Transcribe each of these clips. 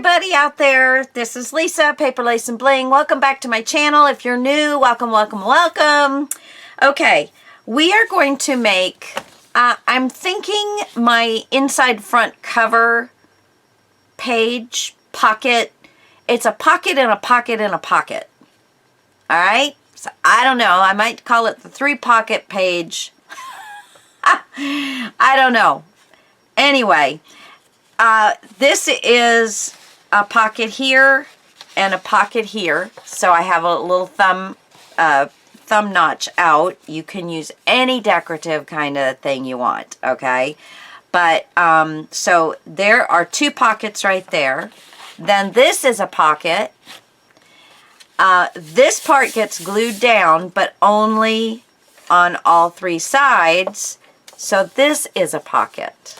everybody out there. This is Lisa, Paper Lace and Bling. Welcome back to my channel. If you're new, welcome, welcome, welcome. Okay, we are going to make, I'm thinking my inside front cover page pocket. It's a pocket and a pocket and a pocket. All right? So I don't know. I might call it the 3-pocket page. I don't know. Anyway, this is a pocket here and a pocket here. So I have a little thumb notch out. You can use any decorative kind of thing you want, okay? But, so there are 2 pockets right there. Then this is a pocket. This part gets glued down, but only on all 3 sides. So this is a pocket.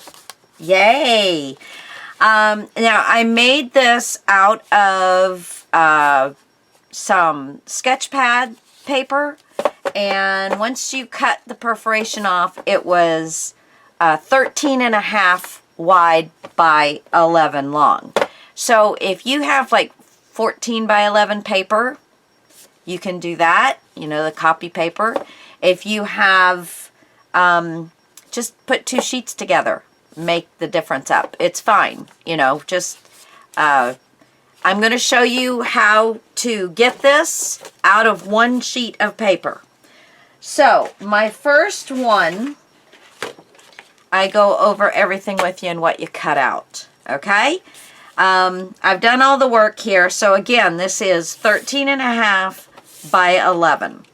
Yay! Now, I made this out of some sketch pad paper. And once you cut the perforation off, it was 13.5 wide by 11 long. So if you have like 14 by 11 paper, you can do that, you know, the copy paper. If you have, just put 2 sheets together, make the difference up. It's fine, you know, just, I'm going to show you how to get this out of 1 sheet of paper. So my first one, I go over everything with you and what you cut out, okay? I've done all the work here. So again, this is 13.5 by 11.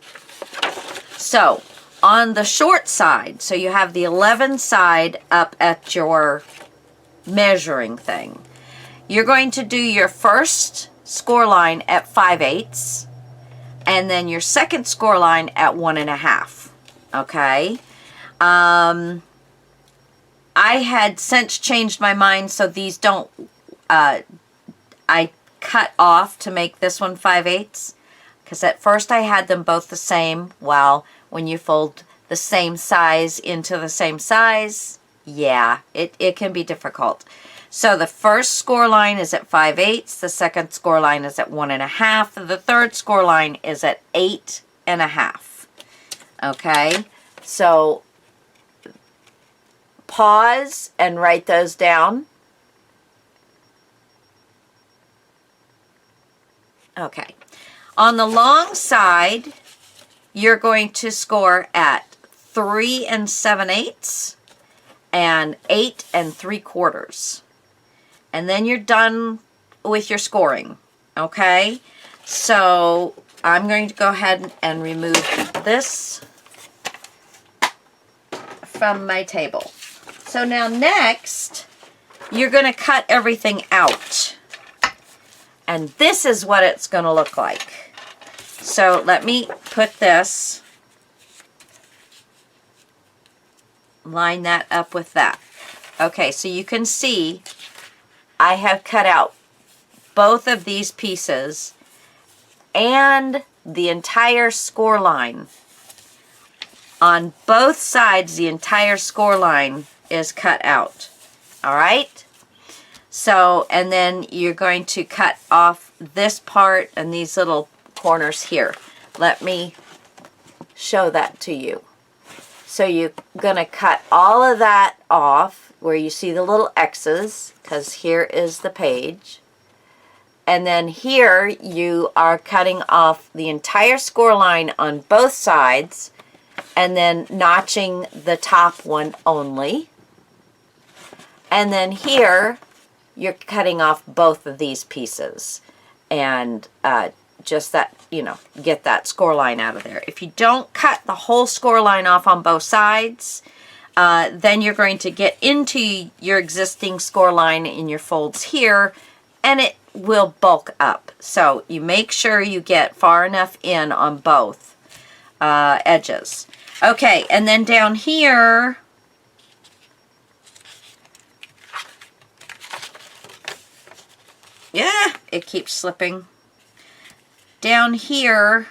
So on the short side, so you have the 11 side up at your measuring thing, you're going to do your first score line at 5/8 and then your second score line at 1.5. Okay. I had since changed my mind, so these don't, I cut off to make this one 5/8, because at first I had them both the same. Well, when you fold the same size into the same size, yeah, it can be difficult. So the first score line is at 5/8, the second score line is at 1.5, the third score line is at 8.5. Okay, so pause and write those down. Okay, on the long side, you're going to score at 3 7/8 and 8 3/4. And then you're done with your scoring, okay? So I'm going to go ahead and remove this from my table. So now next, you're going to cut everything out. And this is what it's going to look like. So let me put this, line that up with that. Okay, so you can see I have cut out both of these pieces and the entire score line. On both sides, the entire score line is cut out. All right? So, and then you're going to cut off this part and these little corners here. Let me show that to you. So you're going to cut all of that off where you see the little X's, because here is the page. And then here you are cutting off the entire score line on both sides and then notching the top one only. And then here you're cutting off both of these pieces and just that, you know, get that score line out of there. If you don't cut the whole score line off on both sides, then you're going to get into your existing score line in your folds here, and it will bulk up. So you make sure you get far enough in on both edges. Okay, and then down here, yeah, it keeps slipping. Down here,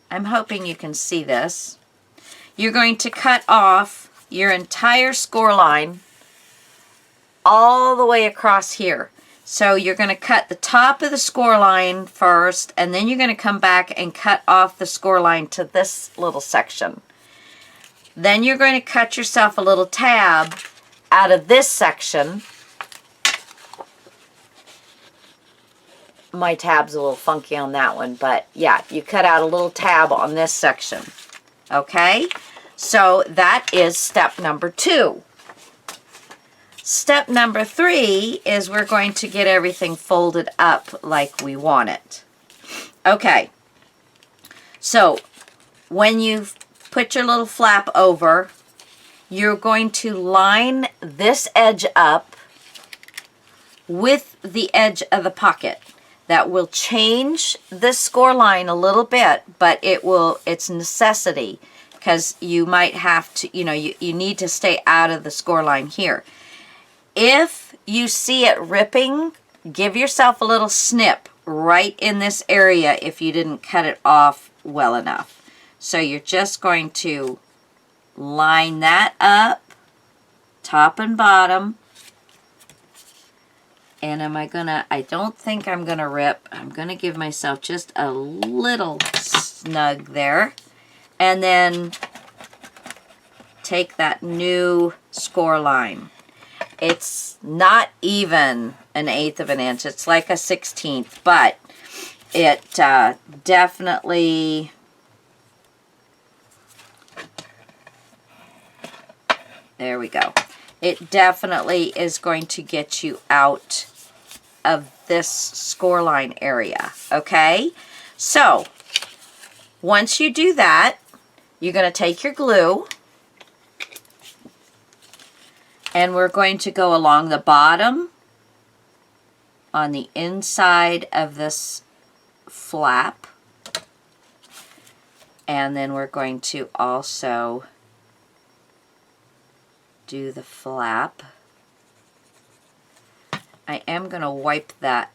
I'm hoping you can see this. You're going to cut off your entire score line all the way across here. So you're going to cut the top of the score line first, and then you're going to come back and cut off the score line to this little section. Then you're going to cut yourself a little tab out of this section. My tab's a little funky on that one, but yeah, you cut out a little tab on this section. Okay, so that is step number 2. Step number 3 is we're going to get everything folded up like we want it. Okay, so when you put your little flap over, you're going to line this edge up with the edge of the pocket. That will change this score line a little bit, but it's necessity, because you might have to, you need to stay out of the score line here. If you see it ripping, give yourself a little snip right in this area if you didn't cut it off well enough. So you're just going to line that up, top and bottom. And I don't think I'm gonna rip. I'm gonna give myself just a little snug there. And then take that new score line. It's not even an 1/8 of an inch. It's like a 1/16, but it definitely, there we go. It definitely is going to get you out of this score line area, okay? So, once you do that, you're going to take your glue, and we're going to go along the bottom on the inside of this flap, and then we're going to also do the flap. I am going to wipe that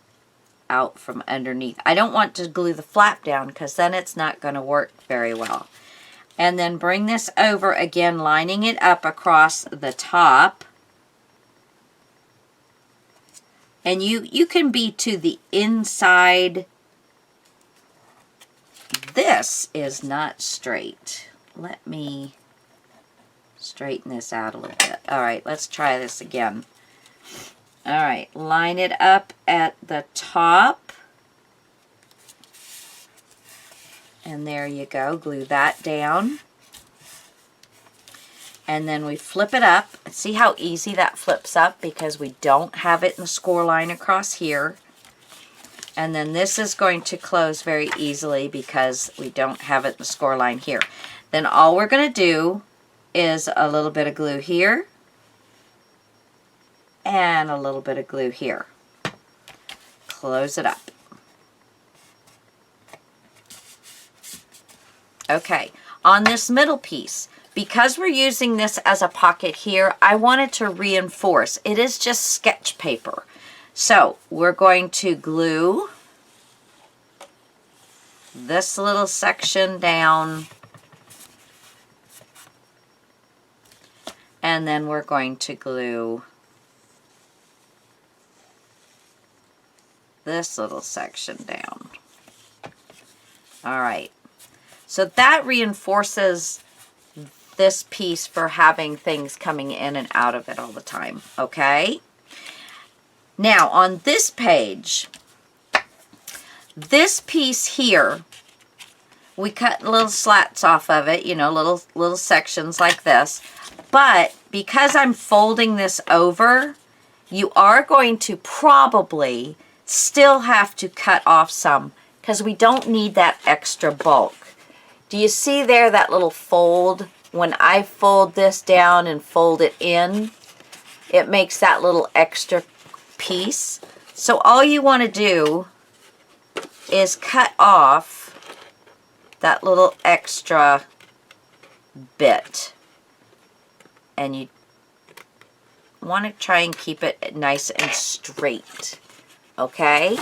out from underneath. I don't want to glue the flap down because then it's not going to work very well. And then bring this over again, lining it up across the top. And you can be to the inside. This is not straight. Let me straighten this out a little bit. All right, let's try this again. All right, line it up at the top. And there you go, glue that down. And then we flip it up. See how easy that flips up because we don't have it in the score line across here. And then this is going to close very easily because we don't have it in the score line here. Then all we're going to do is a little bit of glue here and a little bit of glue here. Close it up. Okay, on this middle piece, because we're using this as a pocket here, I wanted to reinforce. It is just sketch paper. So we're going to glue this little section down, and then we're going to glue this little section down. All right, so that reinforces this piece for having things coming in and out of it all the time, okay? Now on this page, this piece here, we cut little slats off of it, you know, little sections like this. But because I'm folding this over, you are going to probably still have to cut off some because we don't need that extra bulk. Do you see there that little fold? When I fold this down and fold it in, it makes that little extra piece. So all you want to do is cut off that little extra bit. And you want to try and keep it nice and straight. Okay?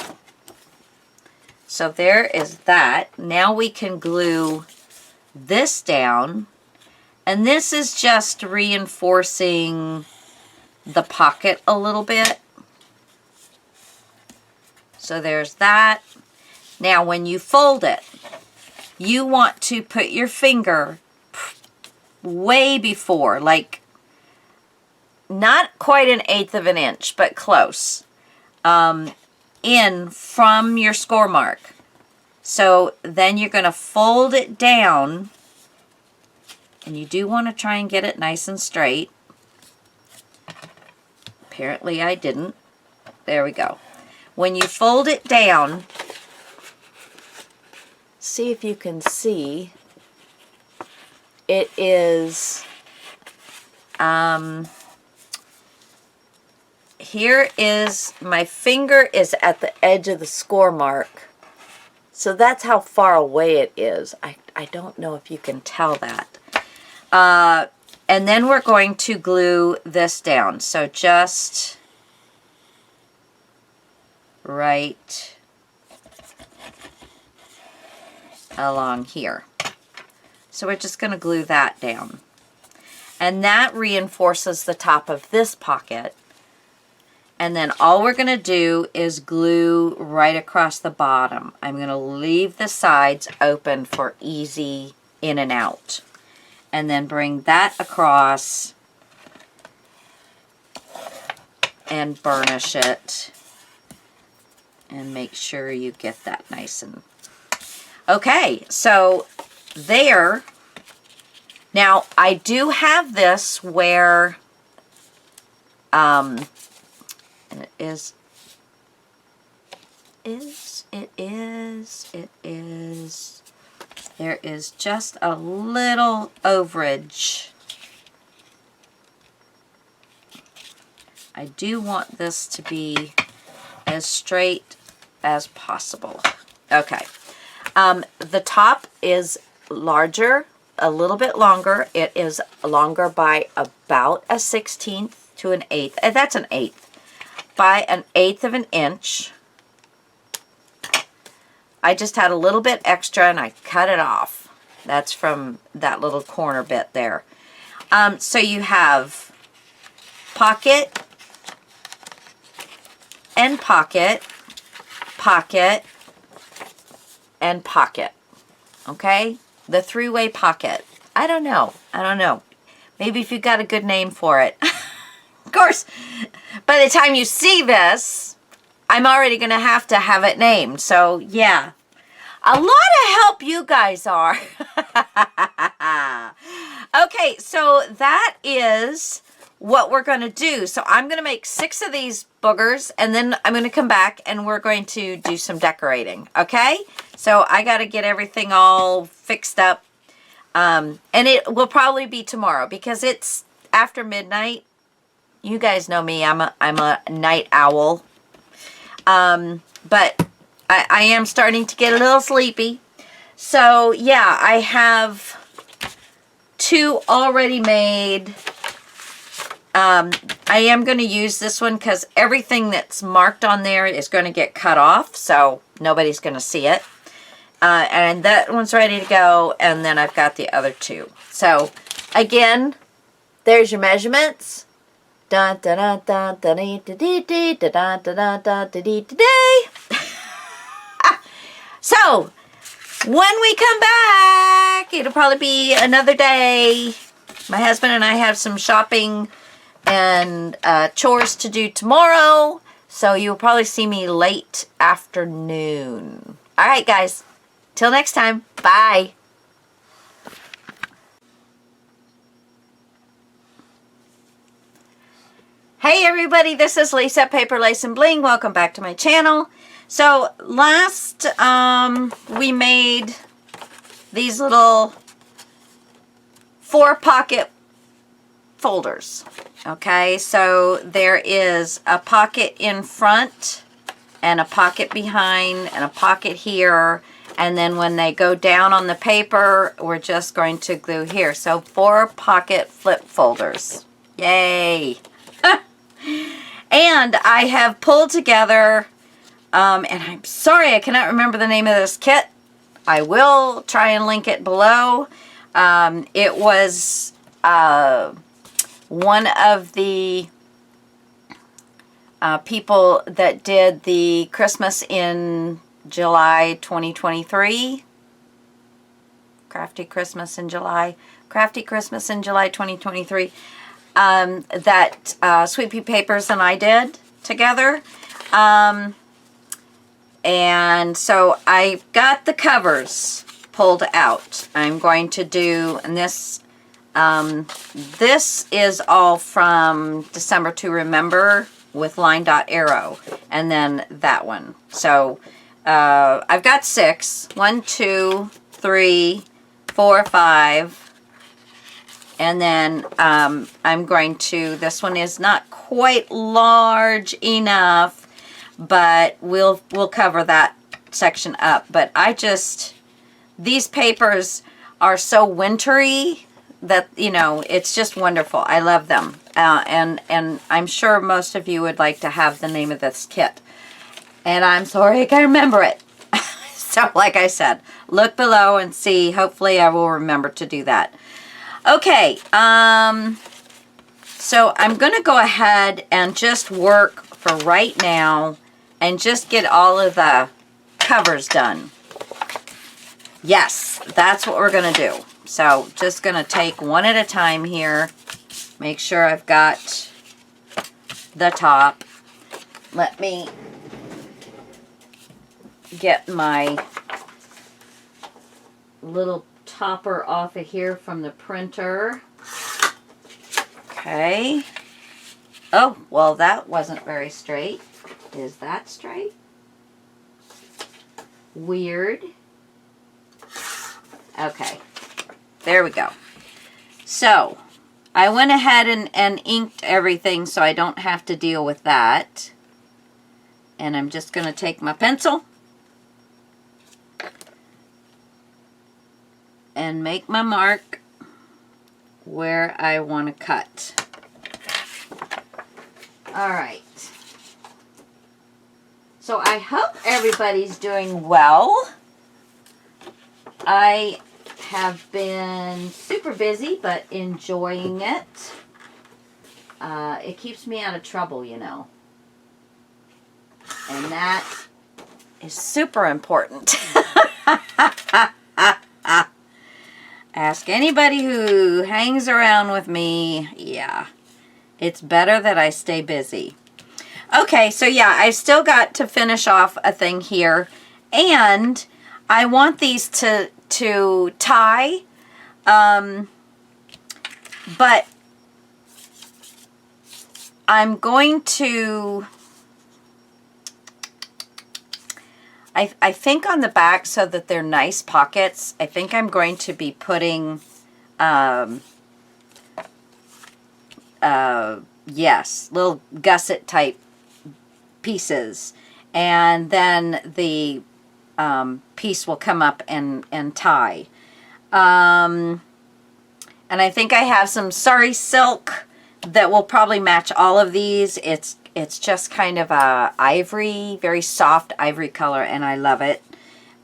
So there is that. Now we can glue this down. And this is just reinforcing the pocket a little bit. So there's that. Now when you fold it, you want to put your finger way before, like not quite 1/8 of an inch, but close, in from your score mark. So then you're going to fold it down, and you do want to try and get it nice and straight. Apparently I didn't. There we go. When you fold it down, see if you can see, it is, here is, my finger is at the edge of the score mark. So that's how far away it is. I don't know if you can tell that. And then we're going to glue this down. So just right along here. So we're just going to glue that down. And that reinforces the top of this pocket. And then all we're going to do is glue right across the bottom. I'm going to leave the sides open for easy in and out. And then bring that across and burnish it. And make sure you get that nice and... Okay, so there. Now, I do have this where... And it is, there is just a little overage. I do want this to be as straight as possible. Okay. The top is larger, a little bit longer. It is longer by about a 1/16 to an 1/8. That's an 1/8. By an 1/8 of an inch. I just had a little bit extra and I cut it off. That's from that little corner bit there. So you have pocket and pocket, pocket and pocket. Okay? The 3-way pocket. I don't know. Maybe if you got a good name for it. Of course, by the time you see this, I'm already going to have it named. So, yeah. A lot of help you guys are. Okay, so that is what we're going to do. So I'm going to make 6 of these boogers, and then I'm going to come back and we're going to do some decorating. Okay? So I got to get everything all fixed up. And it will probably be tomorrow because it's after midnight. You guys know me, I'm a night owl. But I am starting to get a little sleepy. So yeah, I have 2 already made. I am going to use this one because everything that's marked on there is going to get cut off. So nobody's going to see it. And that one's ready to go. And then I've got the other 2. So again, there's your measurements. Dun, dun, dun, dun, dun, dun, dun, dun, dun, dun, dun, dun. So, when we come back, it'll probably be another day. My husband and I have some shopping and chores to do tomorrow. So, you'll probably see me late afternoon. All right, guys. Till next time. Bye. Hey everybody, this is Lisa at Paper, Lace, and Bling. Welcome back to my channel. So last we made these little 4 pocket folders. Okay, so there is a pocket in front and a pocket behind and a pocket here. And then when they go down on the paper, we're just going to glue here. So 4 pocket flip folders. Yay! And I have pulled together, and I'm sorry I cannot remember the name of this kit. I will try and link it below. It was one of the people that did the Christmas in July 2023. Crafty Christmas in July 2023. That Sweet Pea Papers and I did together. And so I got the covers pulled out. I'm going to do, and this is all from December to Remember with Line Dot Arrow, and then that one. So I've got 6. 1, 2, 3, 4, 5. And then I'm going to, this one is not quite large enough, but we'll cover that section up. But these papers are so wintry that, you know, it's just wonderful. I love them. And I'm sure most of you would like to have the name of this kit. And I'm sorry I can't remember it. So like I said, look below and see. Hopefully I will remember to do that. Okay, so I'm going to go ahead and just work for right now and just get all of the covers done. Yes, that's what we're going to do. So just going to take one at a time here. Make sure I've got the top. Let me get my little topper off of here from the printer. Okay. Oh, well, that wasn't very straight. Is that straight? Weird. Okay. There we go. So, I went ahead and inked everything so I don't have to deal with that. And I'm just going to take my pencil and make my mark where I want to cut. All right. So I hope everybody's doing well. I have been super busy, but enjoying it. It keeps me out of trouble, you know. And that is super important. Ask anybody who hangs around with me. Yeah, it's better that I stay busy. Okay, so yeah, I still got to finish off a thing here. And I want these to tie. But I'm going to... I think on the back, so that they're nice pockets, I think I'm going to be putting, yes, little gusset type pieces. And then the piece will come up and tie. And I think I have some sari silk that will probably match all of these. It's just kind of a ivory, very soft ivory color, and I love it.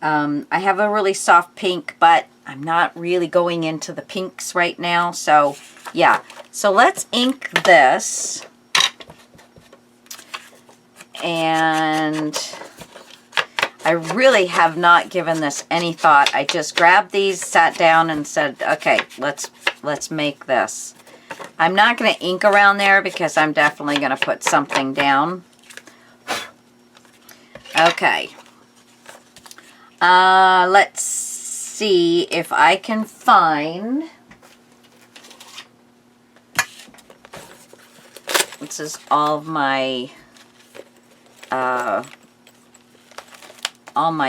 I have a really soft pink, but I'm not really going into the pinks right now. So, yeah. So let's ink this. And I really have not given this any thought. I just grabbed these, sat down, and said, okay, let's make this. I'm not going to ink around there because I'm definitely going to put something down. Okay. Let's see if I can find... This is all my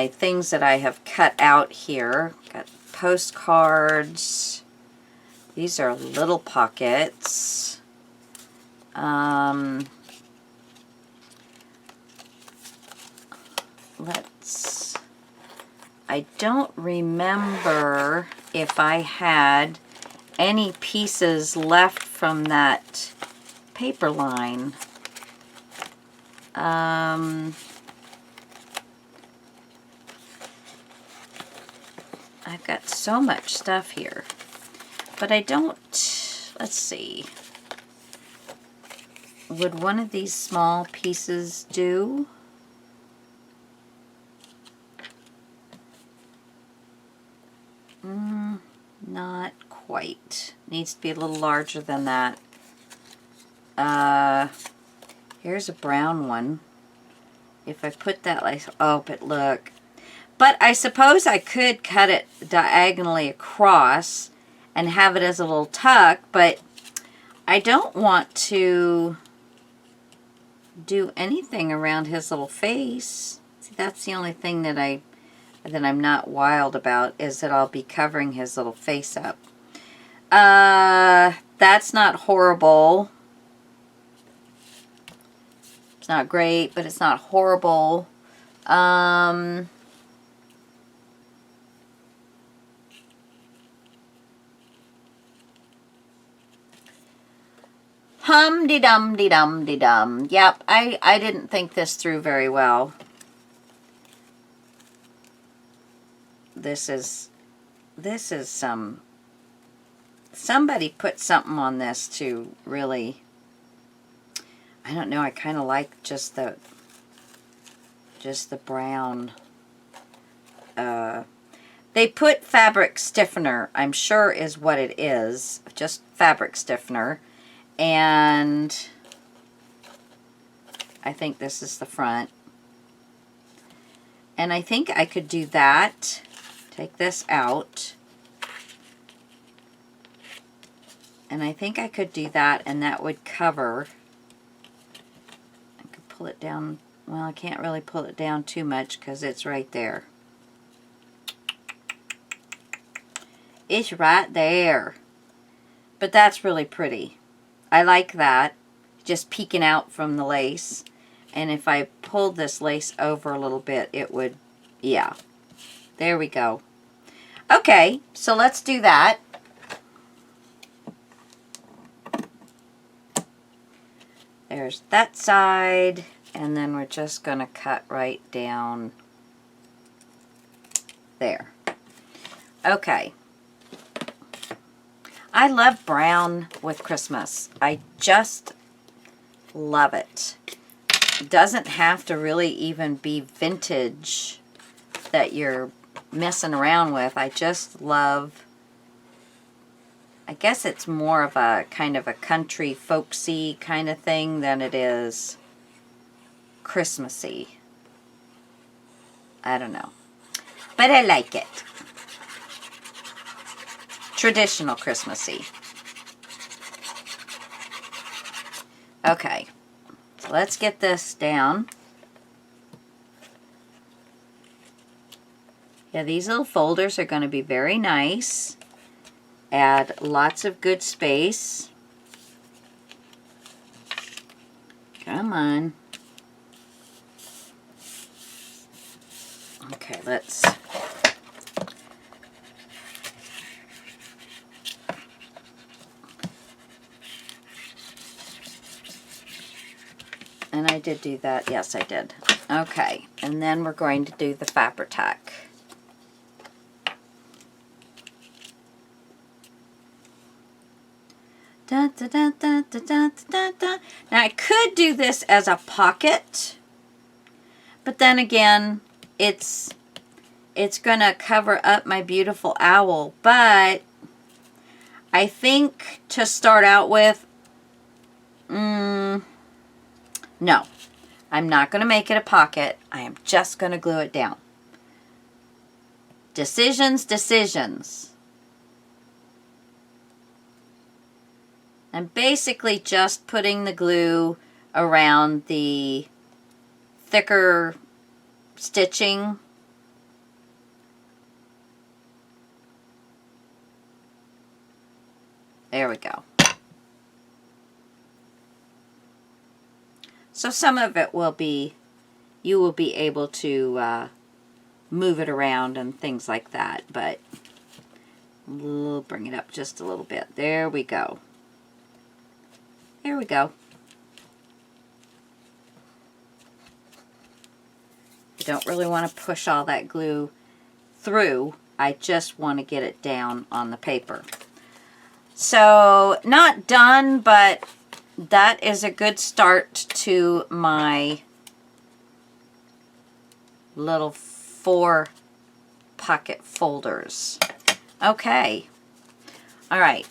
things that I have cut out here. Got postcards. These are little pockets. I don't remember if I had any pieces left from that paper line. I've got so much stuff here. But I don't, let's see. would one of these small pieces do? Not quite. Needs to be a little larger than that. Here's a brown one. If I put that like, oh, but look. But I suppose I could cut it diagonally across and have it as a little tuck, but I don't want to do anything around his little face. See, that's the only thing that I'm not wild about, is that I'll be covering his little face up. That's not horrible. It's not great, but it's not horrible. Hum-de-dum-de-dum-de-dum. Yep, I didn't think this through very well. This is somebody put something on this to really, I don't know, I kind of like just the brown. They put fabric stiffener, I'm sure is what it is, just fabric stiffener. And I think this is the front. And I think I could do that. Take this out. And I think I could do that, and that would cover. I could pull it down. Well, I can't really pull it down too much because it's right there. It's right there. But that's really pretty. I like that. Just peeking out from the lace. And if I pulled this lace over a little bit, it would, yeah. There we go. Okay, so let's do that. There's that side, and then we're just going to cut right down there. Okay. I love brown with Christmas. I just love it. It doesn't have to really even be vintage that you're messing around with. I just love, I guess it's more of a kind of a country folksy kind of thing than it is Christmassy. I don't know. But I like it. Traditional Christmassy. Okay. So let's get this down. Yeah, these little folders are going to be very nice. Add lots of good space. Come on. Okay, let's... And I did do that. Yes, I did. Okay, and then we're going to do the Fabri-Tac. Da, da, da, da, da, da, da, da. Now I could do this as a pocket, but then again, it's going to cover up my beautiful owl. But I think to start out with, no, I'm not going to make it a pocket. I am just going to glue it down. Decisions, decisions. I'm basically just putting the glue around the thicker stitching. There we go. So some of it will be, you will be able to move it around and things like that, but we'll bring it up just a little bit. There we go. There we go. I don't really want to push all that glue through. I just want to get it down on the paper. So, not done, but that is a good start to my little 4 pocket folders. Okay. All right.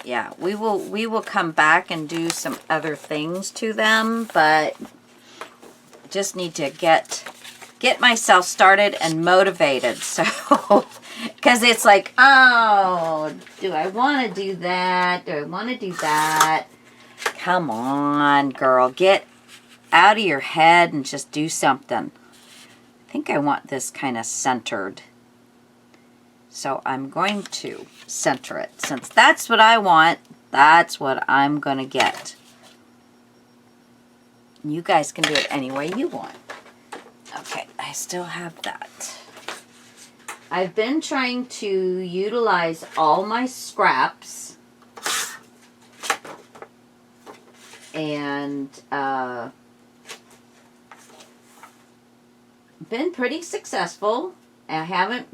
Yeah, we will come back and do some other things to them, but just need to get myself started and motivated. So, because it's like, oh, do I want to do that? Do I want to do that? Come on, girl, get out of your head and just do something. I think I want this kind of centered. So I'm going to center it. Since that's what I want, that's what I'm going to get. You guys can do it any way you want. Okay, I still have that. I've been trying to utilize all my scraps. And been pretty successful. I haven't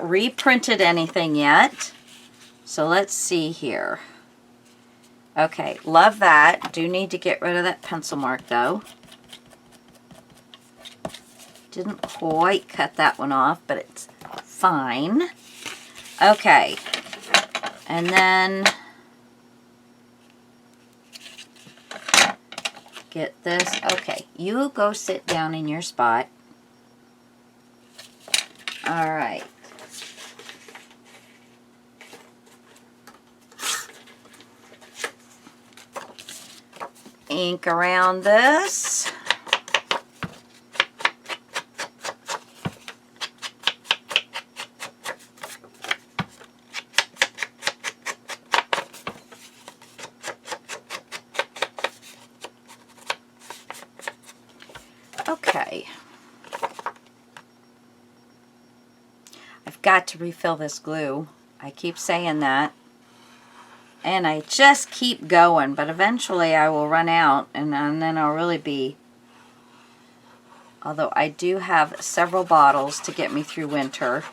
reprinted anything yet. So let's see here. Okay, love that. Do need to get rid of that pencil mark though. Didn't quite cut that one off, but it's fine. Okay, and then get this. Okay, you go sit down in your spot. All right. Ink around this. Okay. I've got to refill this glue. I keep saying that. And I just keep going, but eventually I will run out, and then I'll really be... Although I do have several bottles to get me through winter.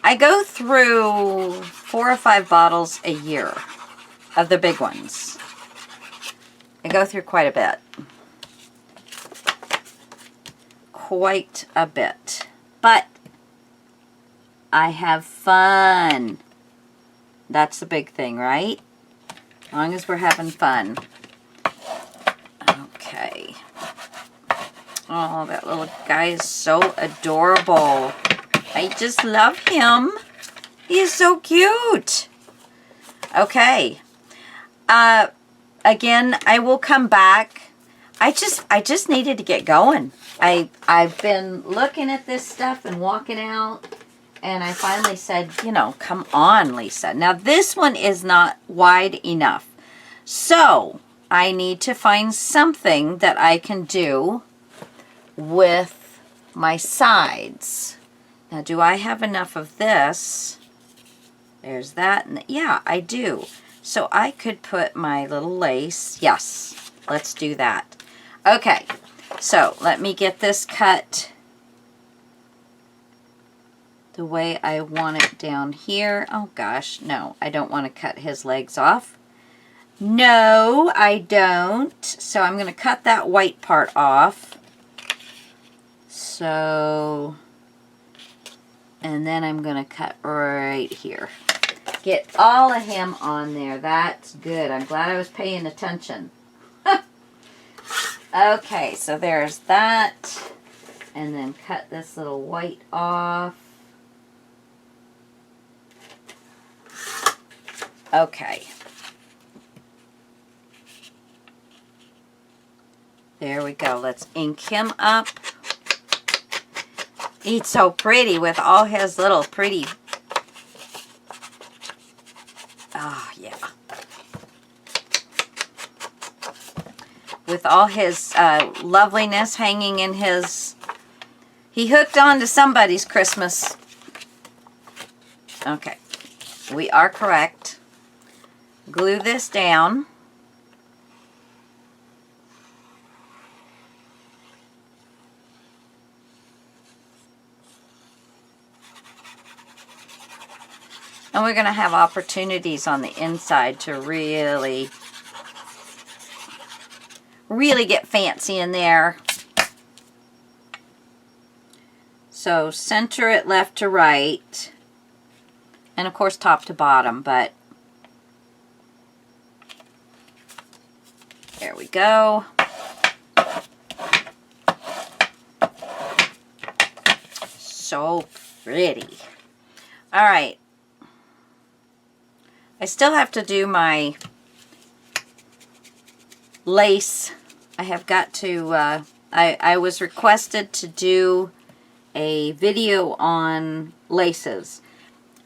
I go through 4 or 5 bottles a year of the big ones. I go through quite a bit. Quite a bit. But I have fun. That's the big thing, right? As long as we're having fun. Okay. Oh, that little guy is so adorable. I just love him. He is so cute. Okay. Again, I will come back. I just needed to get going. I've been looking at this stuff and walking out, and I finally said, you know, come on, Lisa. Now this one is not wide enough. So I need to find something that I can do with my sides. Now, do I have enough of this? There's that. And yeah, I do. So I could put my little lace. Yes, let's do that. Okay, so let me get this cut the way I want it down here. Oh gosh, no, I don't want to cut his legs off. No, I don't. So I'm going to cut that white part off. So, and then I'm going to cut right here. Get all of him on there. That's good. I'm glad I was paying attention. Okay, so there's that. And then cut this little white off. Okay. There we go. Let's ink him up. He's so pretty with all his little pretty... Oh, yeah. With all his loveliness hanging in his... He hooked on to somebody's Christmas. Okay. We are correct. Glue this down. And we're going to have opportunities on the inside to really get fancy in there. So center it left to right. And of course top to bottom, but there we go. So pretty. All right. I still have to do my lace. I have got to, I was requested to do a video on laces.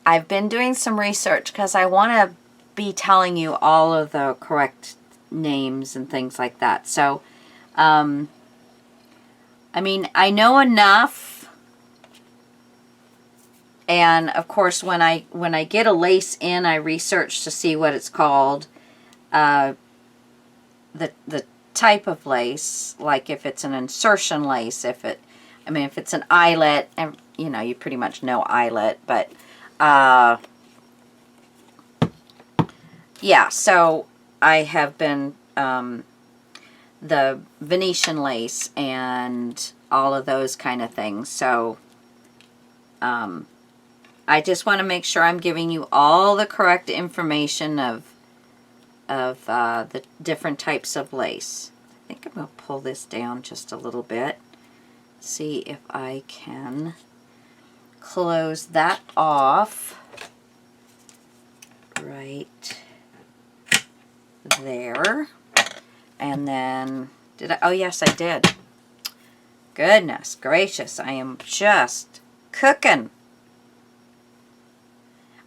I've been doing some research because I want to be telling you all of the correct names and things like that. So, I mean, I know enough. And of course, when I get a lace in, I research to see what it's called, the type of lace, like if it's an insertion lace, if it's an eyelet, and you know, you pretty much know eyelet, but yeah. So I have been the Venetian lace and all of those kind of things. So I just want to make sure I'm giving you all the correct information of the different types of lace. I think I'm going to pull this down just a little bit. See if I can close that off right there. And then, oh yes, I did. Goodness gracious, I am just cooking.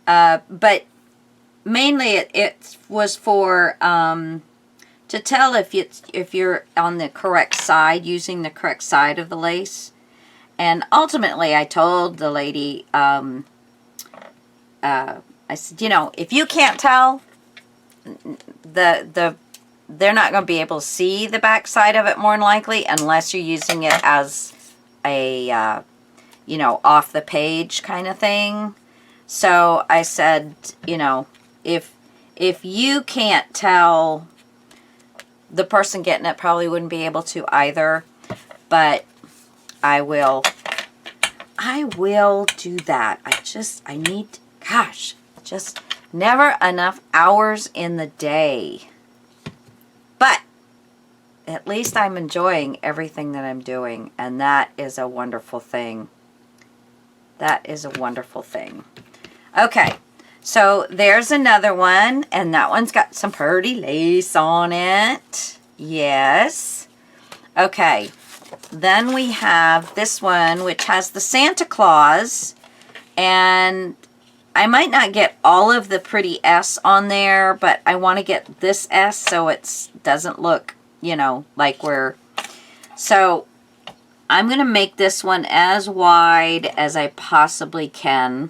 But mainly it was for to tell if you're on the correct side, using the correct side of the lace. And ultimately, I told the lady, I said, you know, if you can't tell, they're not going to be able to see the back side of it more than likely, unless you're using it as a you know, off the page kind of thing. So I said, you know, if you can't tell, the person getting it probably wouldn't be able to either. But I will do that. I need, gosh, just never enough hours in the day. But at least I'm enjoying everything that I'm doing, and that is a wonderful thing. That is a wonderful thing. Okay, so there's another one, and that one's got some pretty lace on it. Yes. Okay, then we have this one, which has the Santa Claus, and I might not get all of the pretty S on there, but I want to get this S so it doesn't look, you know, like we're... So I'm going to make this one as wide as I possibly can.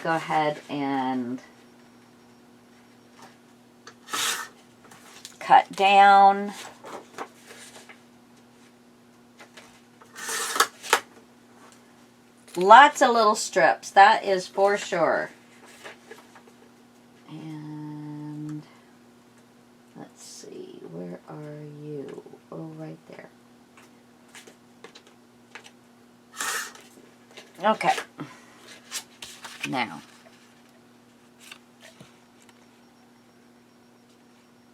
Go ahead and cut down. Lots of little strips, that is for sure. And let's see, where are you? Oh, right there. Okay. Now,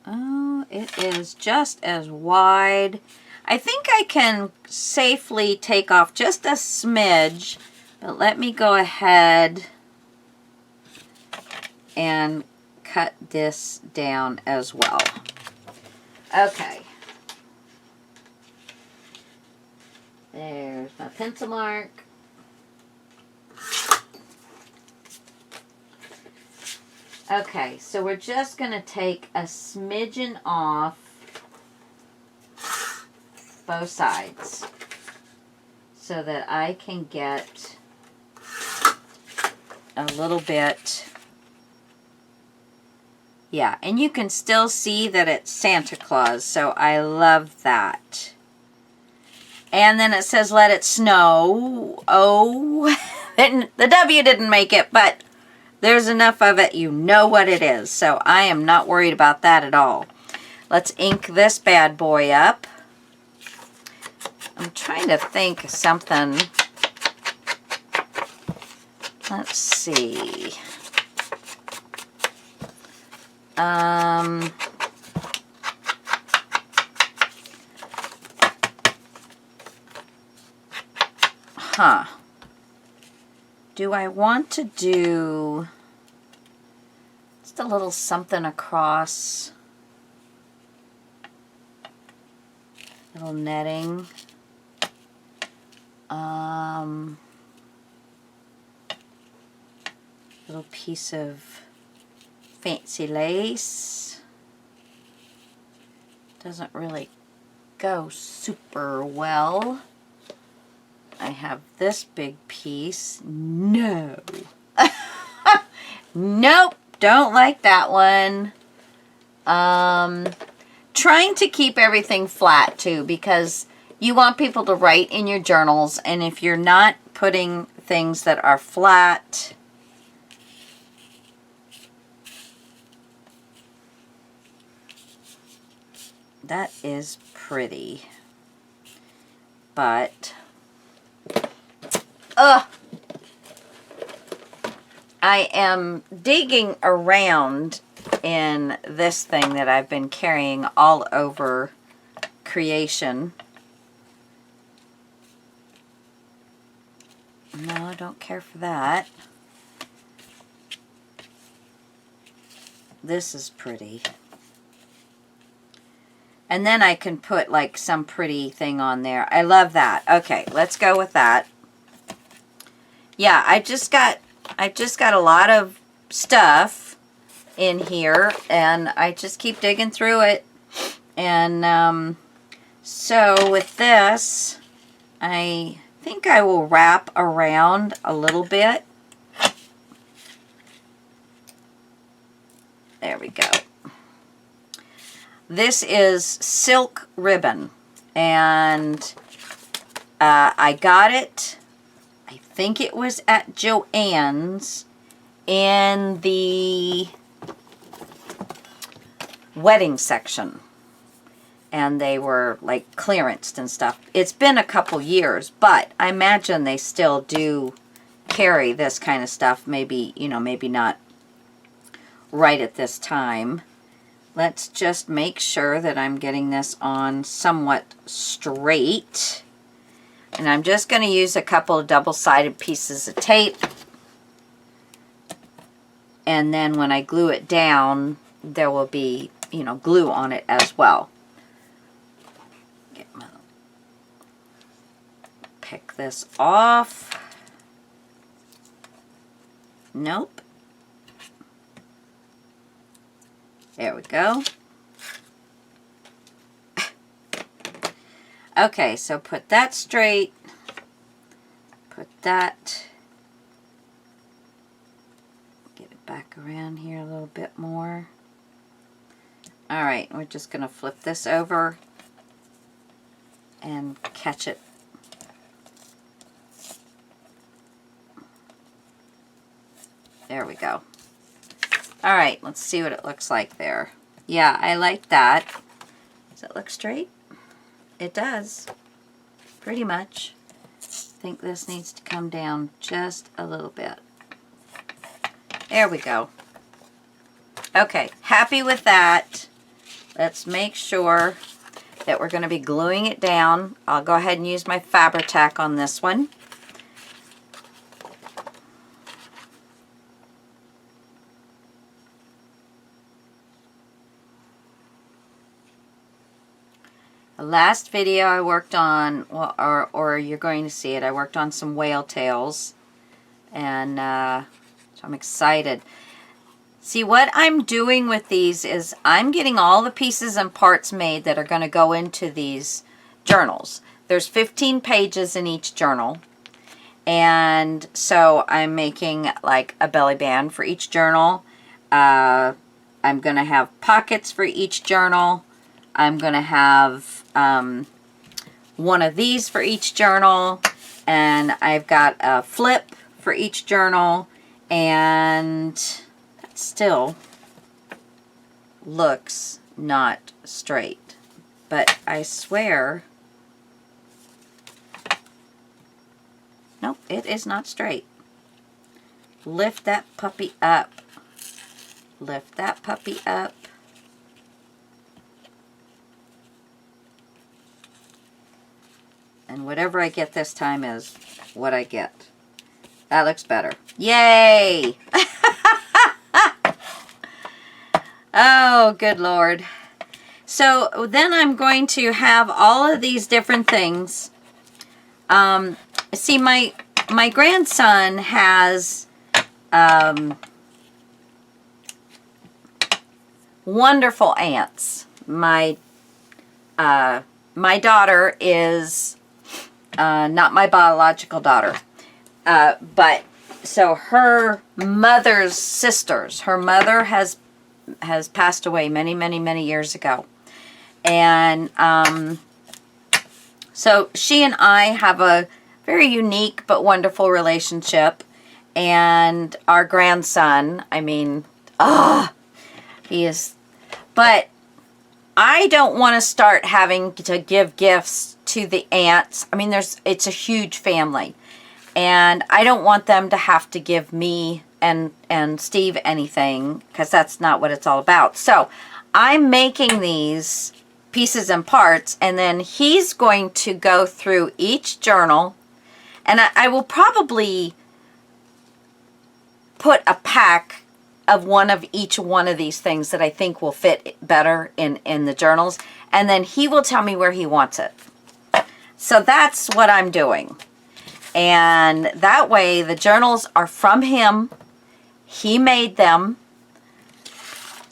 oh, it is just as wide. I think I can safely take off just a smidge, but let me go ahead and cut this down as well. Okay. There's my pencil mark. Okay, so we're just going to take a smidgen off both sides so that I can get a little bit. Yeah, and you can still see that it's Santa Claus, so I love that. And then it says, let it snow. Oh, The W didn't make it, but there's enough of it, you know what it is. So I am not worried about that at all. Let's ink this bad boy up. I'm trying to think of something. Let's see. Do I want to do just a little something across? Little netting. Little piece of fancy lace. Doesn't really go super well. I have this big piece. No. Nope, don't like that one. Trying to keep everything flat too, because you want people to write in your journals, and if you're not putting things that are flat, that is pretty. But I am digging around in this thing that I've been carrying all over creation. No, I don't care for that. This is pretty. And then I can put like some pretty thing on there. I love that. Okay, let's go with that. Yeah, I just got a lot of stuff in here, and I just keep digging through it. And so with this, I think I will wrap around a little bit. There we go. This is silk ribbon, and I got it, I think it was at Joann's in the wedding section, and they were like clearanced and stuff. It's been a couple years, but I imagine they still do carry this kind of stuff. Maybe, you know, maybe not right at this time. Let's just make sure that I'm getting this on somewhat straight. And I'm just going to use a couple of double-sided pieces of tape. And then when I glue it down, there will be, you know, glue on it as well. Pick this off. Nope. There we go. Okay, so put that straight. Put that. Get it back around here a little bit more. All right, we're just going to flip this over and catch it. There we go. All right, let's see what it looks like there. Yeah, I like that. Does it look straight? It does, pretty much. I think this needs to come down just a little bit. There we go. Okay, happy with that. Let's make sure that we're going to be gluing it down. I'll go ahead and use my Fabri-Tac on this one. The last video I worked on, well, or you're going to see it, I worked on some whale tails, and so I'm excited. See, what I'm doing with these is I'm getting all the pieces and parts made that are going to go into these journals. There's 15 pages in each journal, and so I'm making like a belly band for each journal. I'm going to have pockets for each journal. I'm going to have one of these for each journal, and I've got a flip for each journal, and that still looks not straight. But I swear, nope, it is not straight. Lift that puppy up. Lift that puppy up. And whatever I get this time is what I get. That looks better. Yay! Oh, good Lord. So then I'm going to have all of these different things. See, my grandson has wonderful aunts. My daughter is not my biological daughter, but so her mother's sisters. Her mother has passed away many years ago, and so she and I have a very unique but wonderful relationship. And our grandson, I mean, he is, but I don't want to start having to give gifts to the aunts. I mean, it's a huge family, and I don't want them to have to give me and Steve anything, because that's not what it's all about. So I'm making these pieces and parts, and then he's going to go through each journal, and I will probably put a pack of one of each one of these things that I think will fit better in the journals, and then he will tell me where he wants it. So that's what I'm doing. And that way the journals are from him. He made them,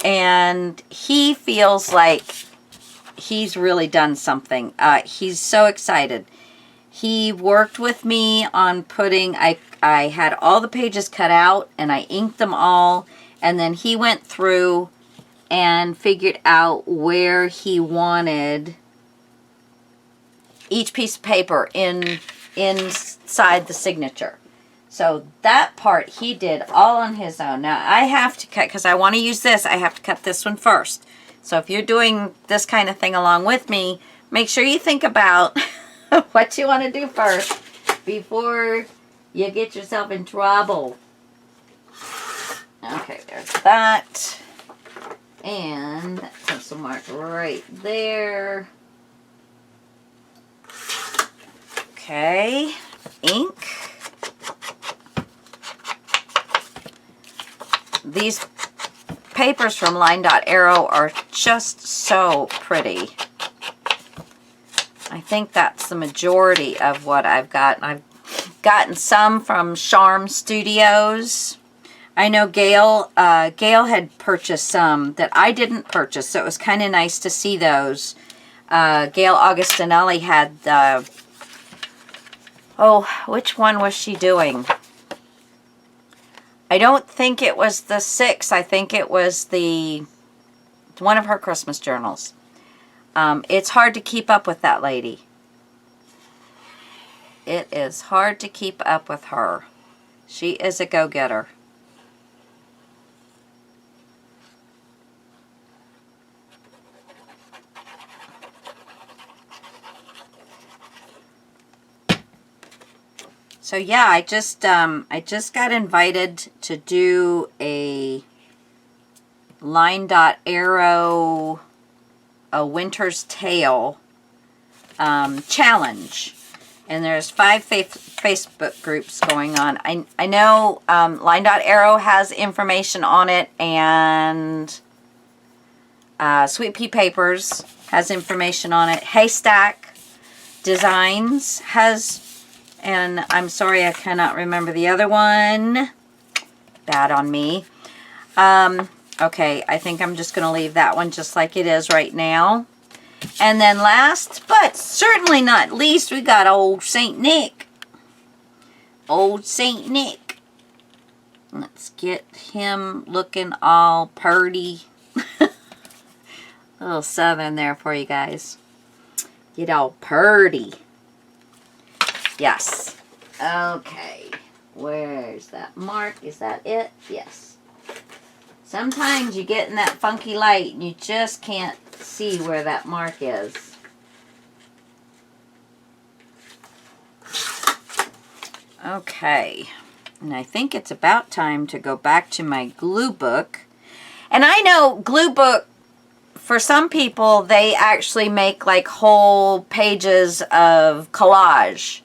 and he feels like he's really done something. He's so excited. He worked with me on putting, I had all the pages cut out, and I inked them all, and then he went through and figured out where he wanted each piece of paper inside the signature. So that part he did all on his own. Now I have to cut, because I want to use this, I have to cut this one first. So if you're doing this kind of thing along with me, make sure you think about what you want to do first before you get yourself in trouble. Okay, there's that. And that pencil mark right there. Okay, ink. These papers from Line Dot Arrow are just so pretty. I think that's the majority of what I've got. I've gotten some from Charm Studios. I know Gail had purchased some that I didn't purchase, so it was kind of nice to see those. Gail Augustinelli had which one was she doing? I don't think it was the 6. I think it was one of her Christmas journals. It's hard to keep up with that lady. It is hard to keep up with her. She is a go-getter. So yeah, I just got invited to do a Line Dot Arrow, a Winter's Tale challenge, and there's 5 Facebook groups going on. I know Line Dot Arrow has information on it, and Sweet Pea Papers has information on it. Haystack Designs has. And I'm sorry, I cannot remember the other one. Bad on me. Okay, I think I'm just going to leave that one just like it is right now. And then last, but certainly not least, we got old St. Nick. Old St. Nick. Let's get him looking all purty. A little southern there for you guys. Get all purty. Yes. Okay. Where's that mark? Is that it? Yes. Sometimes you get in that funky light and you just can't see where that mark is. Okay. And I think it's about time to go back to my glue book. And I know glue book, for some people, they actually make like whole pages of collage.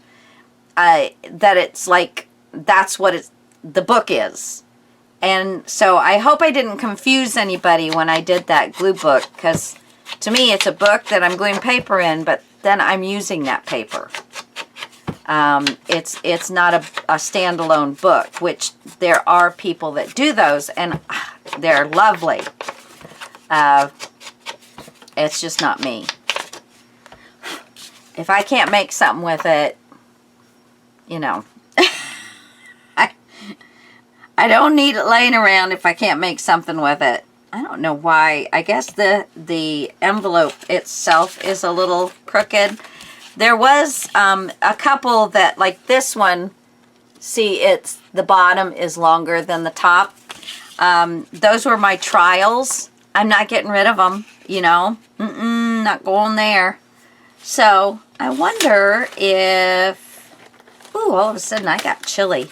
That it's like, that's what the book is. And so I hope I didn't confuse anybody when I did that glue book, because to me it's a book that I'm gluing paper in, but then I'm using that paper. It's not a standalone book, which there are people that do those, and they're lovely. It's just not me. If I can't make something with it, you know, I don't need it laying around if I can't make something with it. I don't know why. I guess the envelope itself is a little crooked. There was a couple that, like this one, see, the bottom is longer than the top. Those were my trials. I'm not getting rid of them, you know. Not going there. So I wonder if, ooh, all of a sudden I got chilly.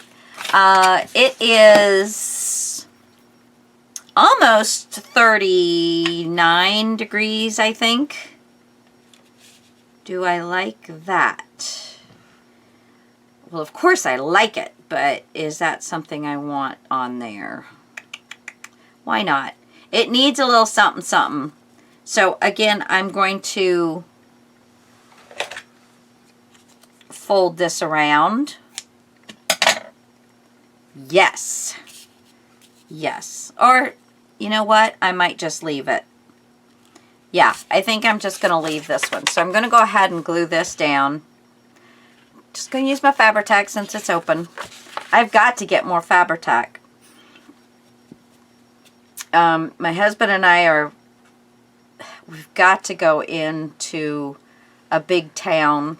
It is almost 39 degrees, I think. Do I like that? Well, of course I like it, but is that something I want on there? Why not? It needs a little something, something. So again, I'm going to fold this around. Yes. Yes. Or, you know what? I might just leave it. Yeah, I think I'm just going to leave this one. So I'm going to go ahead and glue this down. Just going to use my Fabri-Tac since it's open. I've got to get more Fabri-Tac. My husband and I we've got to go into a big town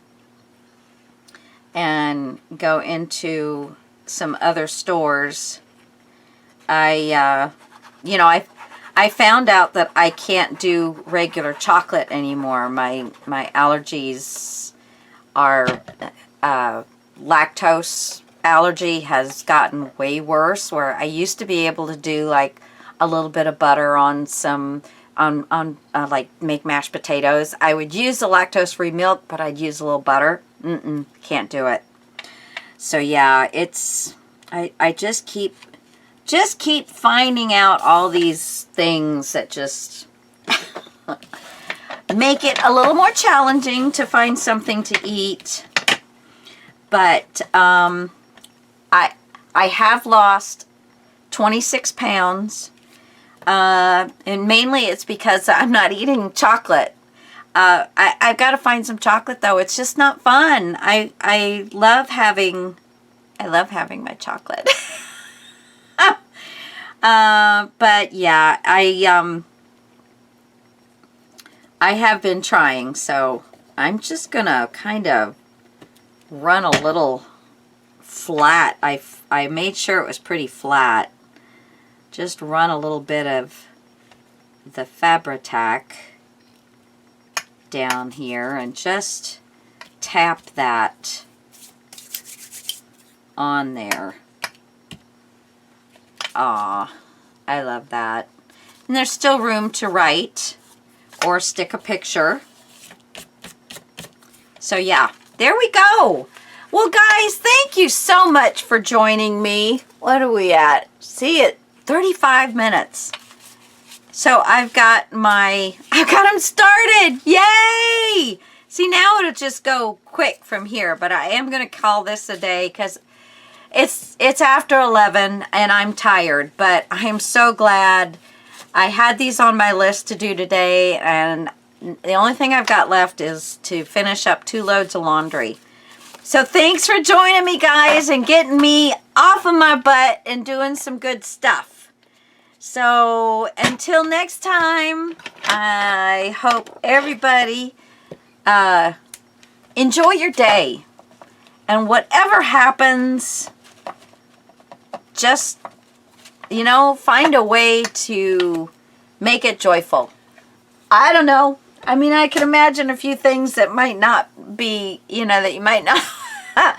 and go into some other stores. I found out that I can't do regular chocolate anymore. My allergies are, lactose allergy has gotten way worse, where I used to be able to do like a little bit of butter on some, like make mashed potatoes. I would use the lactose-free milk, but I'd use a little butter. Can't do it. So yeah, I just keep finding out all these things that just make it a little more challenging to find something to eat. But I have lost 26 pounds. And mainly it's because I'm not eating chocolate. I've got to find some chocolate though. It's just not fun. I love having my chocolate. But yeah, I have been trying, so I'm just gonna kind of run a little flat. I made sure it was pretty flat. Just run a little bit of the Fabri-Tac down here and just tap that on there. Aw, I love that. And there's still room to write or stick a picture. So yeah, there we go. Well guys, thank you so much for joining me. What are we at? See it, 35 minutes. So I've got them started. Yay! See, now it'll just go quick from here, but I am going to call this a day because it's after 11 and I'm tired, but I am so glad I had these on my list to do today, and the only thing I've got left is to finish up 2 loads of laundry. So thanks for joining me, guys, and getting me off of my butt and doing some good stuff. So until next time, I hope everybody enjoy your day. And whatever happens, just, you know, find a way to make it joyful. I don't know. I mean, I can imagine a few things that might not be, you know, that you might not. But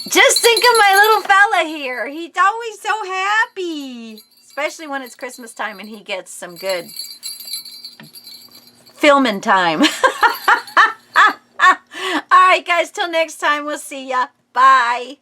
just think of my little fella here. He's always so happy. Especially when it's Christmas time and he gets some good filming time. All right, guys, till next time, we'll see ya. Bye.